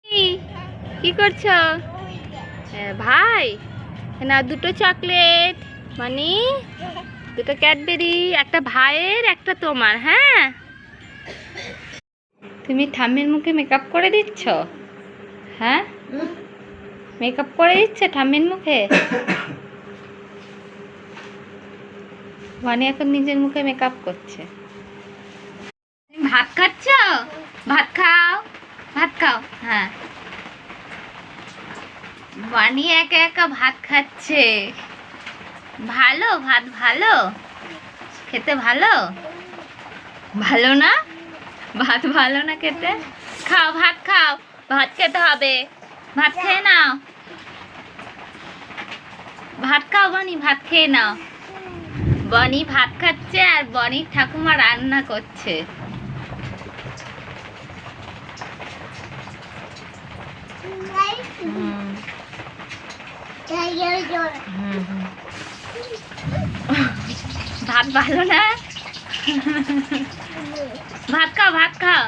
কি করছো? ভাই না, দুটো চকলেট মানে দুটো ক্যাডবেরি, একটা ভাইয়ের একটা তোমার। হ্যাঁ, তুমি ঠাম্মির মুখে মেকআপ করে দিচ্ছ? হ্যাঁ, মেকআপ করে দিচ্ছে ঠাম্মির মুখে। মানে এখন নিজের মুখে মেকআপ করছে। ভাত খাচ্ছ? ভাত খাও, ভাত খাও। হ্যাঁ, বানি একা একা ভাত খাচ্ছে। ভালো ভাত, ভালো খেতে, ভালো ভালো না? ভাত ভালো না খেতে? খাও, ভাত খাও, ভাত খেতে হবে। ভাত খেয়ে নাও, ভাত খাও বনি, ভাত খেয়ে নাও। বনি ভাত খাচ্ছে আর বনির ঠাকুমা রান্না করছে। ভাত ভালো না? ভাত খাও, ভাত খাও।